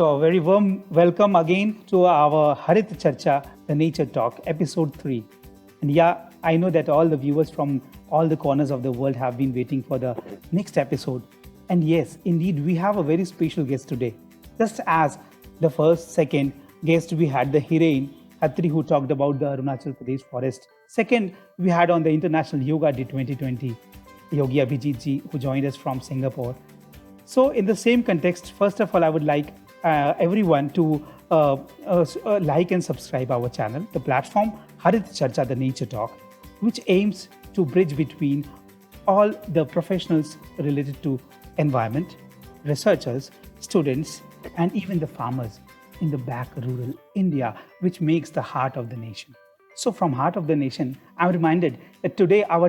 So, a very warm welcome again to our Harit Charcha, the Nature Talk, episode 3. And yeah, I know that all the viewers from all the corners of the world have been waiting for the next episode. And yes, indeed, we have a very special guest today. Just as the second guest, we had the heroine, Hatri, who talked about the Arunachal Pradesh forest. Second, we had on the International Yoga Day 2020, Yogi Abhijit ji, who joined us from Singapore. So, in the same context, first of all, I would like everyone to like and subscribe our channel, the platform Harit Charcha, the Nature Talk, which aims to bridge between all the professionals related to environment, researchers, students, and even the farmers in the back rural India, which makes the heart of the nation. So, from Heart of the Nation, I'm reminded that today our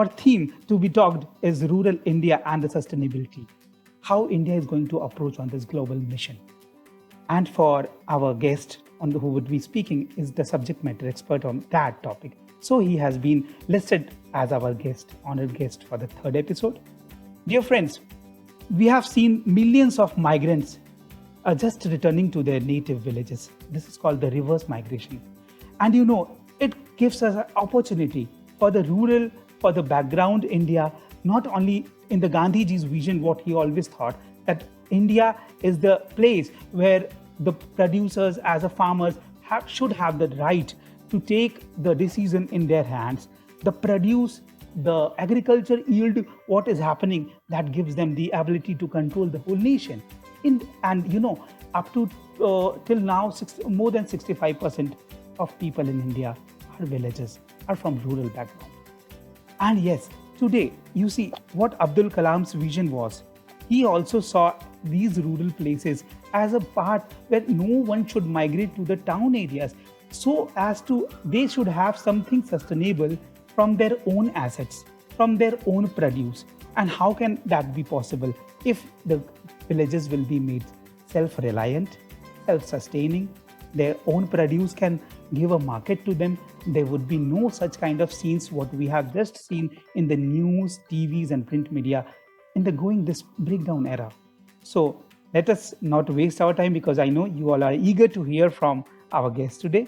theme to be talked is rural India and the sustainability. How India is going to approach on this global mission. And for our guest who would be speaking is the subject matter expert on that topic. So he has been listed as our honored guest for the third episode. Dear friends, we have seen millions of migrants just returning to their native villages. This is called the reverse migration. And it gives us an opportunity for the rural, for the background India, not only in the Gandhiji's vision, what he always thought, that India is the place where the producers as a farmers should have the right to take the decision in their hands. The produce, the agriculture yield, what is happening, that gives them the ability to control the whole nation. Up to till now, more than 65% of people in India are villagers, are from rural background. And yes, today, you see what Abdul Kalam's vision was. He also saw these rural places as a part where no one should migrate to the town areas, so as to they should have something sustainable from their own assets, from their own produce. And how can that be possible if the villages will be made self-reliant, self-sustaining, their own produce can give a market to them? There would be no such kind of scenes what we have just seen in the news, TVs and print media in the this breakdown era. So let us not waste our time, because I know you all are eager to hear from our guest today.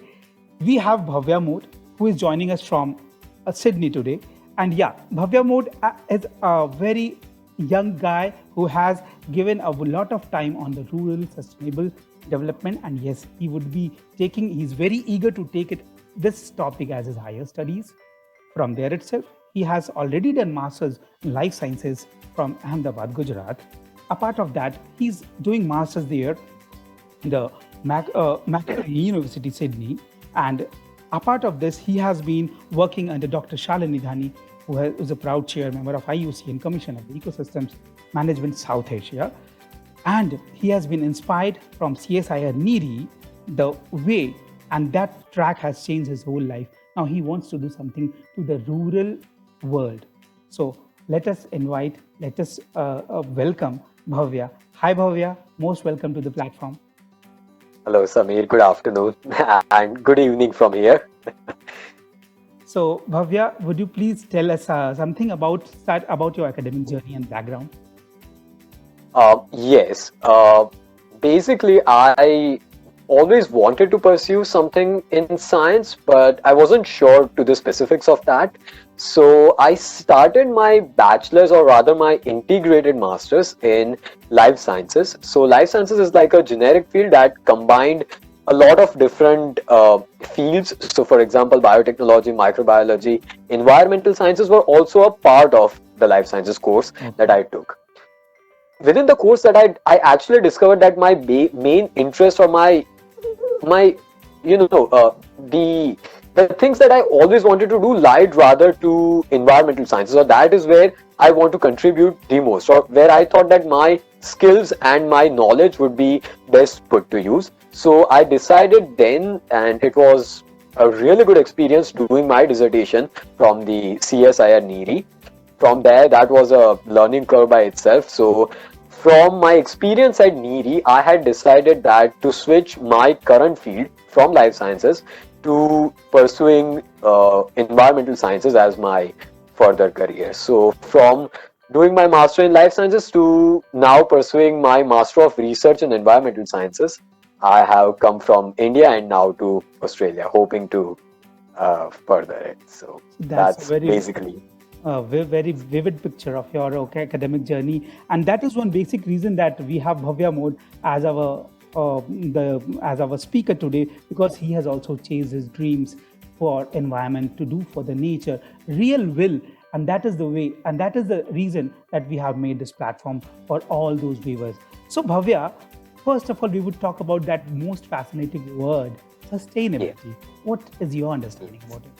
We have Bhavya Mod, who is joining us from Sydney today. And yeah, Bhavya Mod is a very young guy who has given a lot of time on the rural sustainable development. And yes, he's very eager to take this topic as his higher studies. From there itself, he has already done Masters in Life Sciences from Ahmedabad, Gujarat. Apart of that, he's doing Masters there in the Macquarie University, Sydney. And apart of this, he has been working under Dr Shalini Dhyani, who is a proud chair member of IUCN Commission of the Ecosystems Management South Asia. And he has been inspired from CSIR NEERI, the way, and that track has changed his whole life. Now he wants to do something to the rural world. So let us welcome Bhavya. Hi Bhavya, most welcome to the platform. Hello Samir, good afternoon and good evening from here. So Bhavya, would you please tell us something about your academic journey and background? Yes. Basically, I always wanted to pursue something in science, but I wasn't sure to the specifics of that. So I started my bachelor's, or rather my integrated master's in life sciences. So life sciences is like a generic field that combined a lot of different fields. So for example, biotechnology, microbiology, environmental sciences were also a part of the life sciences course that I took. Within the course that I actually discovered that my main interest, or the things that I always wanted to do lied rather to environmental sciences, or that is where I want to contribute the most, or where I thought that my skills and my knowledge would be best put to use. So I decided then, and it was a really good experience doing my dissertation from the CSIR NEERI. From there, that was a learning curve by itself. So from my experience at NEERI, I had decided that to switch my current field from life sciences to pursuing environmental sciences as my further career. So from doing my master in life sciences to now pursuing my master of research in environmental sciences. I have come from India and now to Australia, hoping to further it. So That's a that's very basically. very vivid picture of your academic journey, and that is one basic reason that we have Bhavya Mod as our speaker today, because he has also chased his dreams for environment, to do for the nature, real will, and that is the way, and that is the reason that we have made this platform for all those viewers. So Bhavya, first of all, we would talk about that most fascinating word, Yeah. sustainability. What is your understanding about it?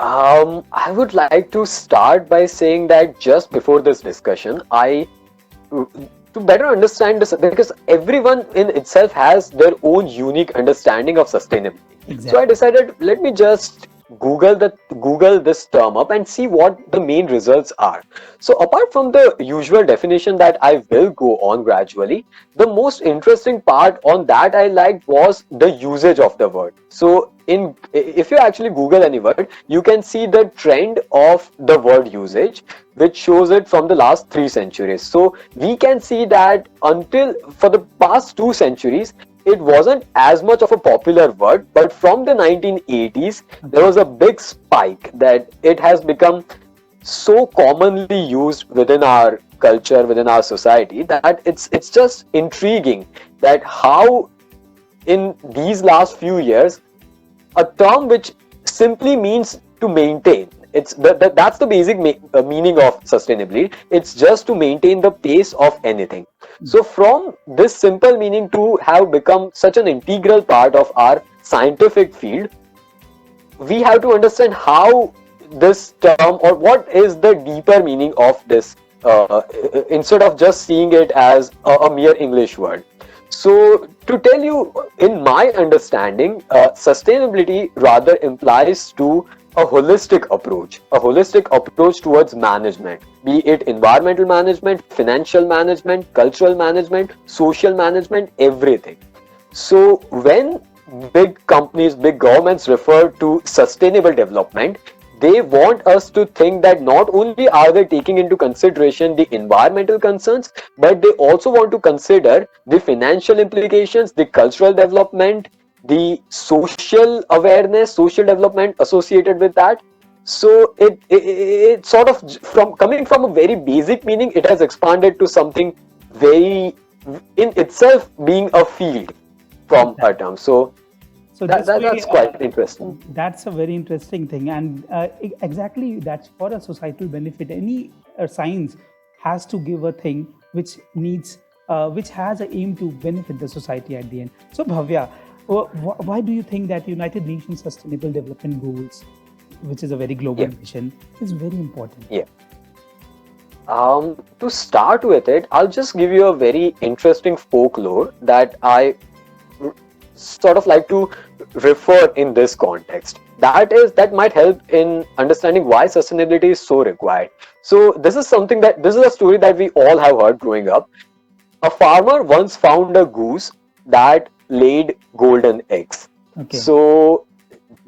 I would like to start by saying that just before this discussion, to better understand this, because everyone in itself has their own unique understanding of sustainability. So I Exactly. decided, let me just Google this term up and see what the main results are. So apart from the usual definition that I will go on gradually, the most interesting part on that I liked was the usage of the word. So in if you actually Google any word, you can see the trend of the word usage, which shows it from the last 3 centuries. So we can see that until for the past 2 centuries, it wasn't as much of a popular word, but from the 1980s, there Okay. was a big spike that it has become so commonly used within our culture, within our society, that it's just intriguing that how in these last few years a term which simply means to maintain. That's the basic meaning of sustainability. It's just to maintain the pace of anything. So from this simple meaning to have become such an integral part of our scientific field, we have to understand how this term, or what is the deeper meaning of this, instead of just seeing it as a mere English word. So, to tell you, in my understanding, sustainability rather implies to a holistic approach towards management, be it environmental management, financial management, cultural management, social management, everything. So when big companies, big governments refer to sustainable development, they want us to think that not only are they taking into consideration the environmental concerns, but they also want to consider the financial implications, the cultural development, the social awareness, social development associated with that. So it sort of, from coming from a very basic meaning, it has expanded to something very, in itself, being a field from a Exactly. term. So So this way, that's quite interesting. that's a very interesting thing, and exactly that's for a societal benefit. Any science has to give a thing which needs, which has an aim to benefit the society at the end. So Bhavya, why do you think that United Nations Sustainable Development Goals, which is a very global Yeah, mission, is very important? yeah. To start with it, I'll just give you a very interesting folklore that I r- sort of like to refer in this context. That might help in understanding why sustainability is so required. So this is a story that we all have heard growing up. A farmer once found a goose that laid golden eggs. Okay. So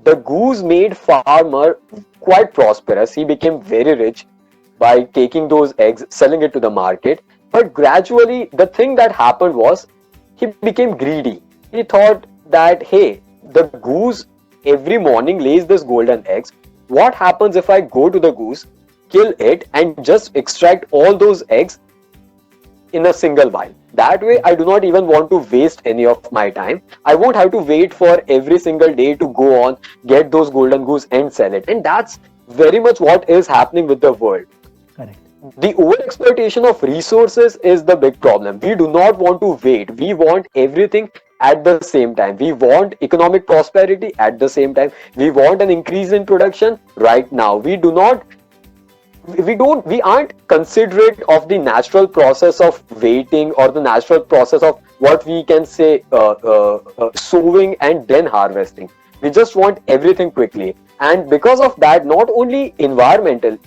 the goose made farmer quite prosperous. He became very rich by taking those eggs, selling it to the market. But gradually, the thing that happened was he became greedy. He thought that, hey, the goose every morning lays this golden eggs. What happens if I go to the goose, kill it, and just extract all those eggs in a single while? That way, I do not even want to waste any of my time. I won't have to wait for every single day to go on, get those golden goose and sell it. And that's very much what is happening with the world. Correct. The over-exploitation of resources is the big problem. We do not want to wait. We want everything at the same time. We want economic prosperity at the same time. We want an increase in production right now. We aren't considerate of the natural process of waiting, or the natural process of what we can say, sowing and then harvesting. We just want everything quickly, and because of that, not only environmental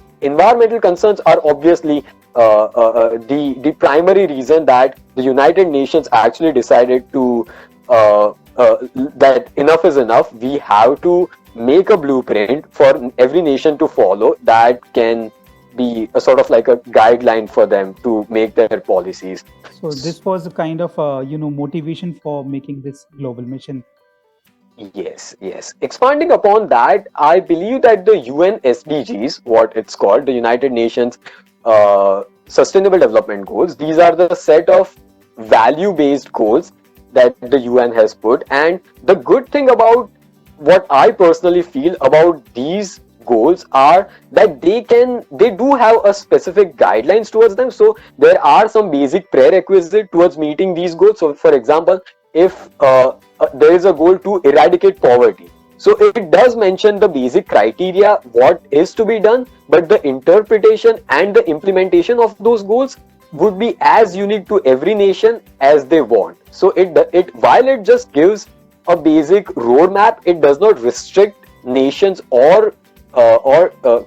concerns are obviously the primary reason that the United Nations actually decided to that enough is enough. We have to make a blueprint for every nation to follow that can be a sort of like a guideline for them to make their policies. So this was a kind of motivation for making this global mission. Yes, yes. Expanding upon that, I believe that the UN SDGs, what it's called, the United Nations Sustainable Development Goals, these are the set of value-based goals that the UN has put. And the good thing about what I personally feel about these goals are that they do have a specific guidelines towards them. So there are some basic prerequisites towards meeting these goals. So for example, if there is a goal to eradicate poverty, so it does mention the basic criteria what is to be done, but the interpretation and the implementation of those goals would be as unique to every nation as they want. So it while it just gives a basic roadmap, it does not restrict nations or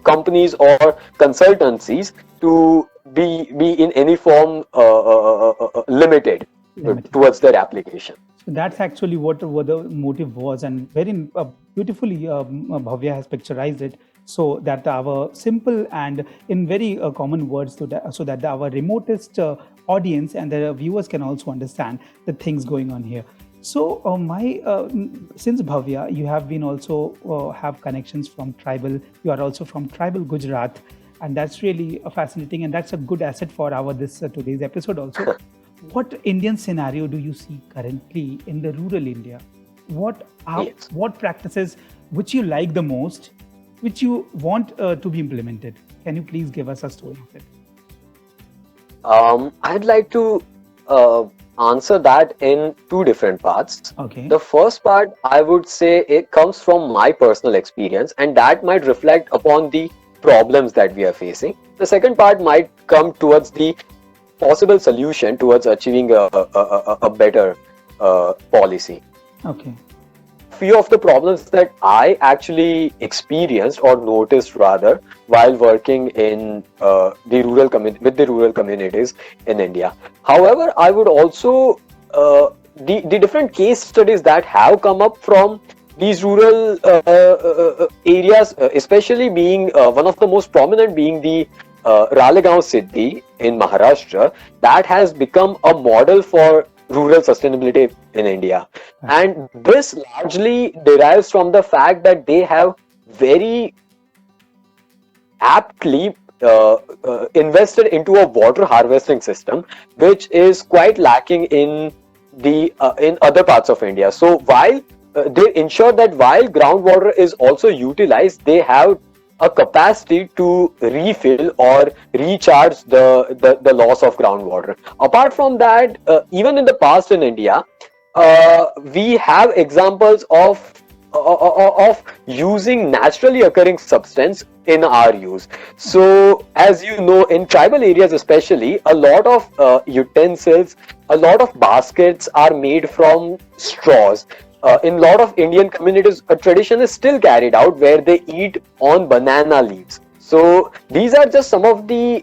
companies or consultancies to be in any form limited towards their application. So that's actually what the motive was, and very beautifully Bhavya has picturized it, so that our simple and in very common words, so that our remotest audience and the viewers can also understand the things going on here. So since Bhavya, you have been also have connections from tribal, you are also from tribal Gujarat, and that's really fascinating, and that's a good asset for our today's episode also. What Indian scenario do you see currently in the rural India? What practices which you like the most, which you want to be implemented? Can you please give us a story of it? I'd like to answer that in two different parts. Okay. The first part, I would say it comes from my personal experience, and that might reflect upon the problems that we are facing. The second part might come towards the possible solution towards achieving a better policy. Okay. Few of the problems that I actually experienced or noticed rather while working in with the rural communities in India. However, I would also the different case studies that have come up from these rural areas, especially being one of the most prominent being the Ralegaon city in Maharashtra, that has become a model for rural sustainability in India. And this largely derives from the fact that they have very aptly invested into a water harvesting system, which is quite lacking in in other parts of India. So while they ensure that while groundwater is also utilized, they have a capacity to refill or recharge the loss of groundwater. Apart from that, even in the past in India, we have examples of using naturally occurring substance in our use. So as you know, in tribal areas especially, a lot of utensils, a lot of baskets are made from straws. In a lot of Indian communities, a tradition is still carried out where they eat on banana leaves. So these are just some of the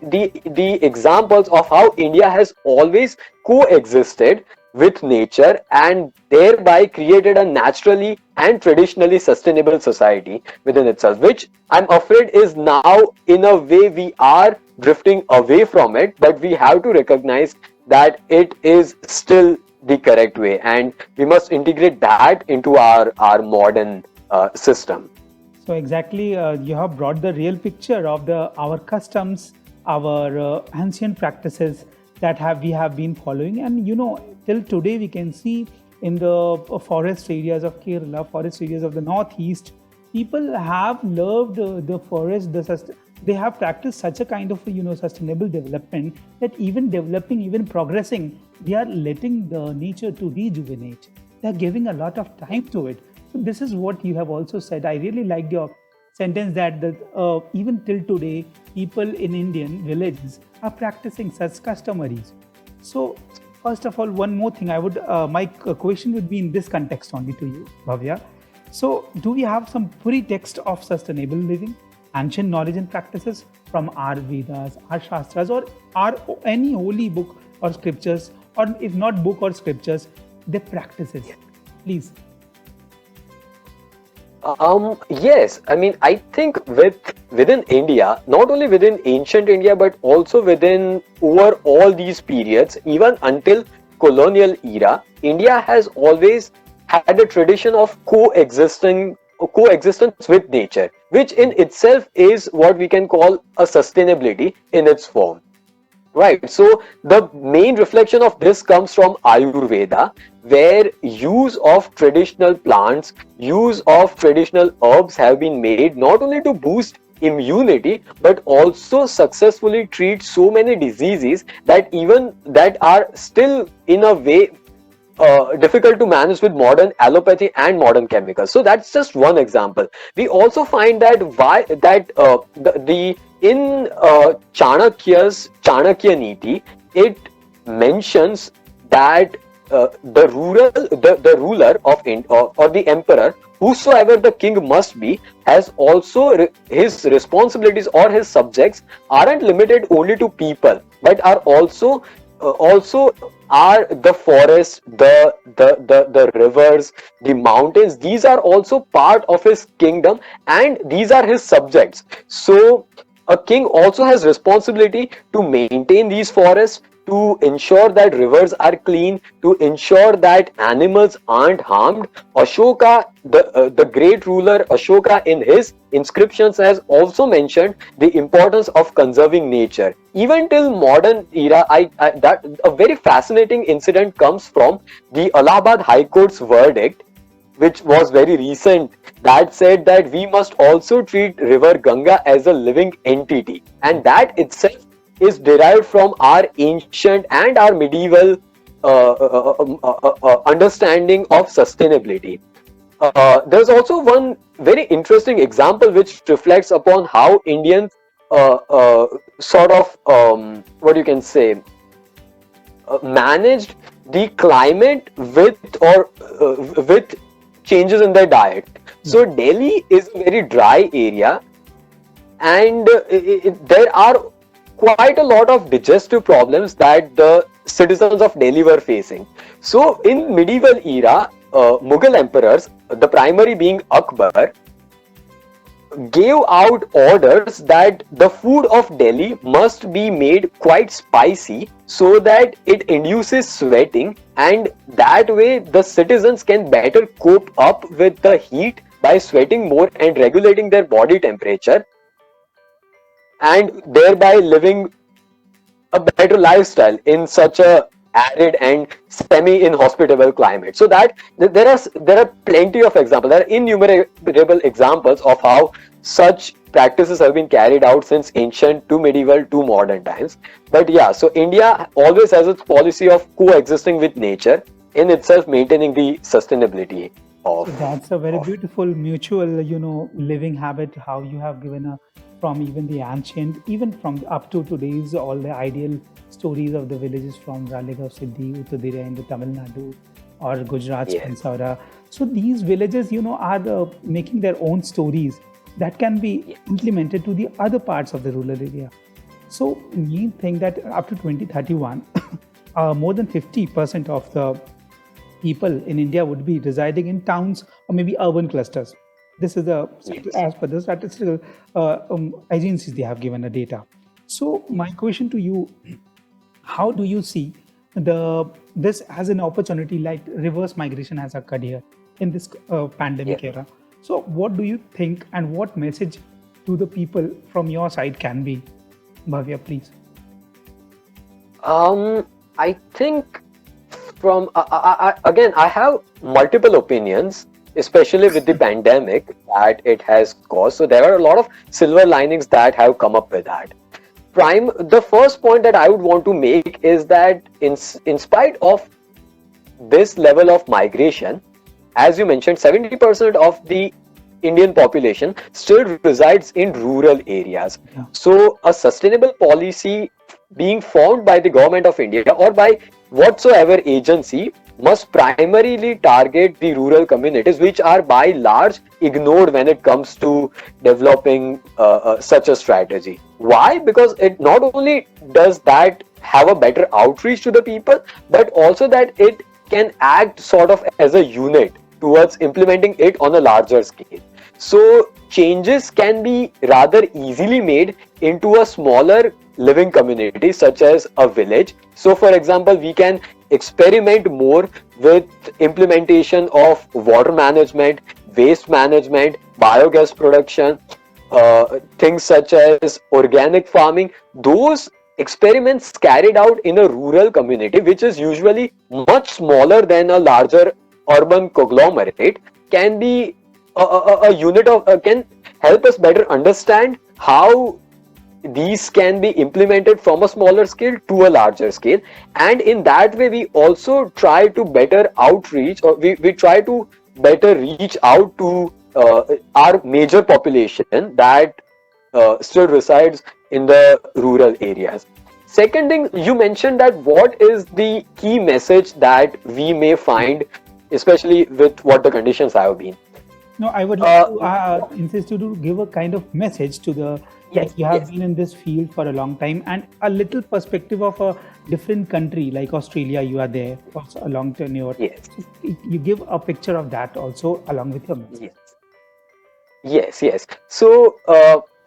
examples of how India has always coexisted with nature and thereby created a naturally and traditionally sustainable society within itself, which I'm afraid is now in a way we are drifting away from it, but we have to recognize that it is still the correct way, and we must integrate that into our modern system. So exactly, you have brought the real picture of our customs, our ancient practices that we have been following, and till today we can see in the forest areas of Kerala, forest areas of the northeast, people have loved the forest. They have practiced such a kind of sustainable development that even developing, even progressing, they are letting the nature to rejuvenate. They are giving a lot of time to it. So this is what you have also said. I really liked your sentence that even till today, people in Indian villages are practicing such customaries. So first of all, one more thing, my question would be in this context only to you, Bhavya. So do we have some pre-text of sustainable living? Ancient knowledge and practices from our Vedas, our Shastras, or any holy book or scriptures, or if not book or scriptures, the practices. Please. Yes, I mean, I think within India, not only within ancient India, but also within over all these periods, even until colonial era, India has always had a tradition of coexistence with nature, which in itself is what we can call a sustainability in its form. Right. So the main reflection of this comes from Ayurveda, where use of traditional plants, use of traditional herbs have been made not only to boost immunity but also successfully treat so many diseases that are still in a way difficult to manage with modern allopathy and modern chemicals. So that's just one example. We also find that the in Chanakya's Chanakya Niti, it mentions that the ruler of or the emperor, whosoever the king must be, has also his responsibilities or his subjects aren't limited only to people, but are also are the forests, the rivers, the mountains. These are also part of his kingdom, and these are his subjects. So a king also has responsibility to maintain these forests, to ensure that rivers are clean, to ensure that animals aren't harmed. Ashoka, the great ruler Ashoka, in his inscriptions has also mentioned the importance of conserving nature. Even till modern era, that a very fascinating incident comes from the Allahabad High Court's verdict, which was very recent, that said that we must also treat river Ganga as a living entity, and that itself is derived from our ancient and our medieval understanding of sustainability. There's also one very interesting example which reflects upon how Indians sort of what you can say managed the climate with changes in their diet. So Delhi is a very dry area, and there are quite a lot of digestive problems that the citizens of Delhi were facing. So in medieval era, Mughal emperors, the primary being Akbar, gave out orders that the food of Delhi must be made quite spicy so that it induces sweating, and that way the citizens can better cope up with the heat by sweating more and regulating their body temperature, and thereby living a better lifestyle in such a arid and semi-inhospitable climate. So that there are plenty of examples. There are innumerable examples of how such practices have been carried out since ancient to medieval to modern times. But yeah, so India always has its policy of coexisting with nature, in itself maintaining the sustainability of. So that's a very beautiful mutual, living habit. How you have given a from even the ancient, even from up to today's, all the ideal stories of the villages from Ralegaon, Siddhi, Uttadira in the Tamil Nadu, or Gujarat's Yes. Pansara. So these villages, are making their own stories that can be implemented to the other parts of the rural area. So we think that up to 2031, more than 50% of the people in India would be residing in towns or maybe urban clusters. This is Yes. as per the statistical agencies, they have given a data. So my question to you: how do you see this as an opportunity, like reverse migration has occurred here in this pandemic Yes. era? So what do you think, and what message to the people from your side can be? Bhavya, please. I think from again, I have multiple opinions, especially with the pandemic that it has caused. So there are a lot of silver linings that have come up with that. The first point that I would want to make is that in spite of this level of migration, as you mentioned, 70% of the Indian population still resides in rural areas. Yeah. So a sustainable policy being formed by the government of India or by whatsoever agency must primarily target the rural communities, which are by large ignored when it comes to developing such a strategy. Why? Because it not only does that have a better outreach to the people, but also that it can act sort of as a unit towards implementing it on a larger scale. So changes can be rather easily made into a smaller living community such as a village. So for example, we can experiment more with implementation of water management, waste management, biogas production, things such as organic farming. Those experiments carried out in a rural community, which is usually much smaller than a larger urban conglomerate, can be a unit of can help us better understand how these can be implemented from a smaller scale to a larger scale. And in that way we also try to better outreach, or we try to better reach out to our major population that still resides in the rural areas. Second thing, you mentioned that what is the key message that we may find, especially with what the conditions have been. No, I would like to insist you to give a kind of message to the, Yes, like you have yes. been in this field for a long time, and a little perspective of a different country like Australia. You are there for a long tenure. Yes. So you give a picture of that also along with your message. Yes. Yes. So,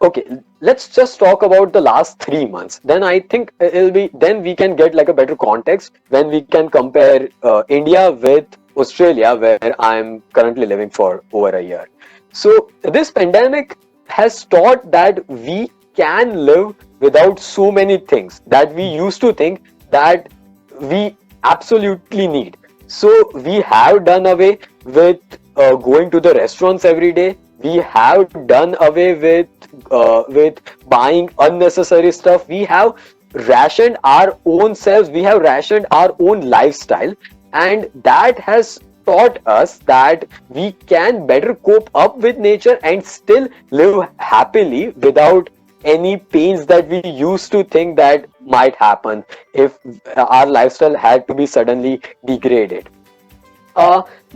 okay, let's just talk about the last 3 months. Then I think then we can get like a better context when we can compare India with Australia, where I'm currently living for over a year. So this pandemic has taught that we can live without so many things that we used to think that we absolutely need. So we have done away with going to the restaurants every day. We have done away with buying unnecessary stuff. We have rationed our own selves. We have rationed our own lifestyle, and that has taught us that we can better cope up with nature and still live happily without any pains that we used to think that might happen if our lifestyle had to be suddenly degraded.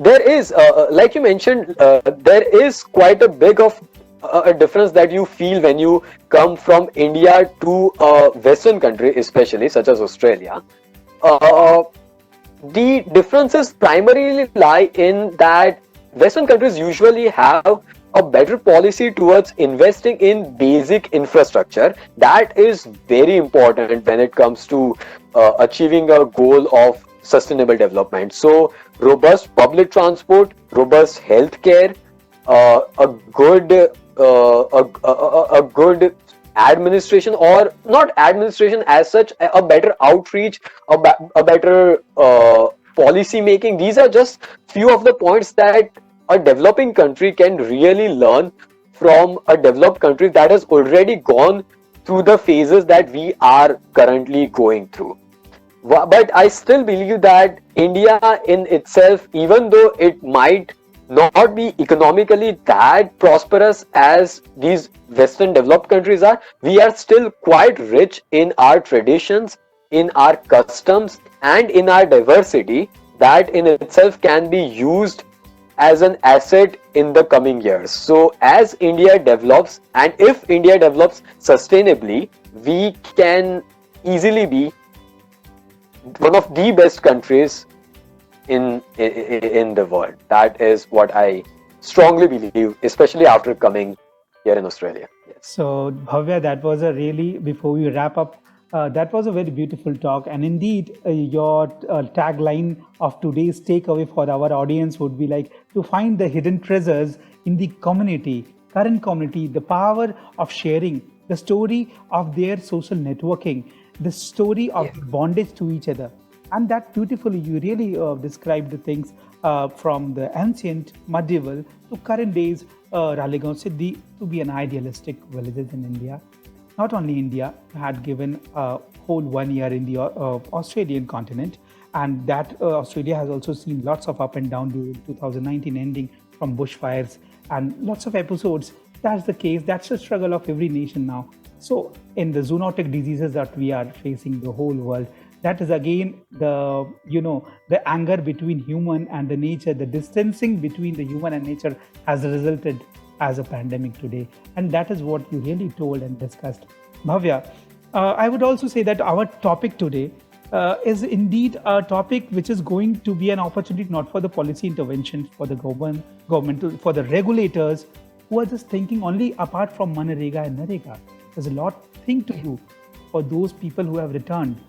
There is, like you mentioned, there is quite a big of a difference that you feel when you come from India to a Western country, especially such as Australia. Uh, the differences primarily lie in that Western countries usually have a better policy towards investing in basic infrastructure. That is very important when it comes to achieving a goal of sustainable development. So, robust public transport, robust healthcare, a good a good administration, or not administration as such, a better outreach, a better policy making. These are just few of the points that a developing country can really learn from a developed country that has already gone through the phases that we are currently going through. But I still believe that India in itself, even though it might not be economically that prosperous as these Western developed countries are, we are still quite rich in our traditions, in our customs, and in our diversity that in itself can be used as an asset in the coming years. So as India develops, and if India develops sustainably, we can easily be one of the best countries in the world. That is what I strongly believe, especially after coming here in Australia. Yes. So, Bhavya, that was a really, before we wrap up, that was a very beautiful talk. And indeed, your tagline of today's takeaway for our audience would be like to find the hidden treasures in the community, current community, the power of sharing, the story of their social networking, the story of bondage to each other. And that beautifully, you really described the things from the ancient, medieval to current days, Ralegaon Siddhi to be an idealistic villages in India. Not only India had given a whole 1 year in the Australian continent, and that Australia has also seen lots of up and down during 2019 ending from bushfires and lots of episodes. That's the case. That's the struggle of every nation now. So in the zoonotic diseases that we are facing the whole world, that is again the anger between human and the nature, the distancing between the human and nature has resulted as a pandemic today. And that is what you really told and discussed. Bhavya, I would also say that our topic today is indeed a topic which is going to be an opportunity not for the policy intervention, for the government for the regulators, who are just thinking only apart from Manrega and Narega. There's a lot thing to do for those people who have returned.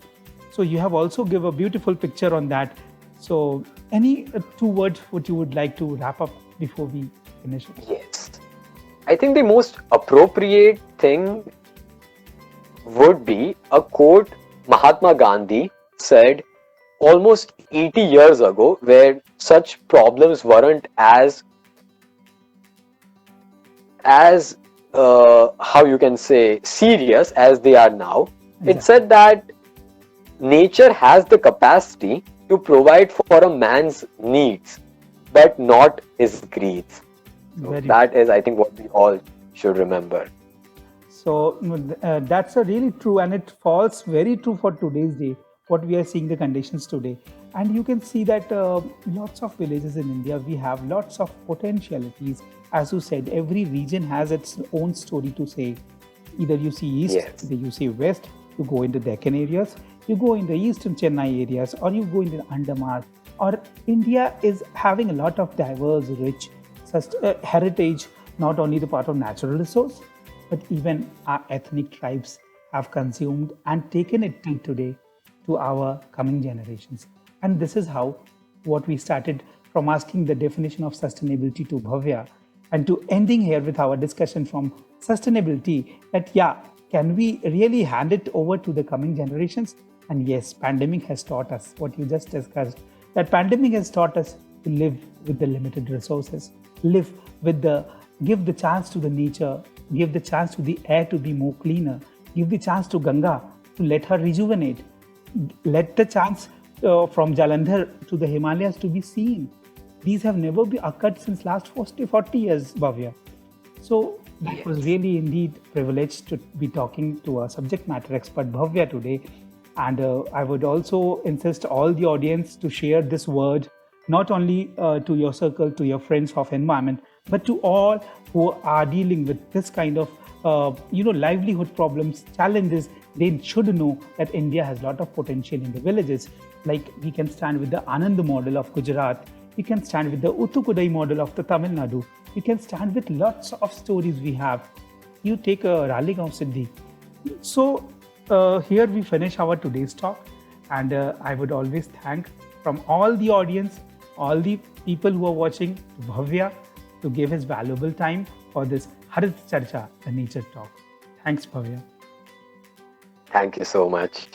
So you have also give a beautiful picture on that. So any 2 words what you would like to wrap up before we finish it? Yes. I think the most appropriate thing would be a quote Mahatma Gandhi said almost 80 years ago, where such problems weren't as how you can say serious as they are now. It said that nature has the capacity to provide for a man's needs, but not his greeds. So that is, I think, what we all should remember. So that's a really true, and it falls very true for today's day, what we are seeing the conditions today. And you can see that lots of villages in India, we have lots of potentialities. As you said, every region has its own story to say. Either you see east, either you see west, you go into Deccan areas, you go in the eastern Chennai areas, or you go into the Andaman. Or India is having a lot of diverse, rich heritage, not only the part of natural resource, but even our ethnic tribes have consumed and taken it till today to our coming generations. And this is how what we started from asking the definition of sustainability to Bhavya, and to ending here with our discussion from sustainability that can we really hand it over to the coming generations? And yes, pandemic has taught us what you just discussed, that pandemic has taught us to live with the limited resources, give the chance to the nature, give the chance to the air to be more cleaner, give the chance to Ganga to let her rejuvenate, let the chance from Jalandhar to the Himalayas to be seen. These have never been occurred since last 40 years, Bhavya. So that was really indeed privileged to be talking to a subject matter expert, Bhavya, today. And I would also insist all the audience to share this word, not only to your circle, to your friends of environment, but to all who are dealing with this kind of livelihood problems, challenges. They should know that India has a lot of potential in the villages. Like we can stand with the Anand model of Gujarat, we can stand with the Utukudai model of the Tamil Nadu, we can stand with lots of stories we have. You take a Ralegaon Siddhi. So here we finish our today's talk, and I would always thank from all the audience, all the people who are watching, to Bhavya to give his valuable time for this Harit Charcha, the nature talk. Thanks, Bhavya. Thank you so much.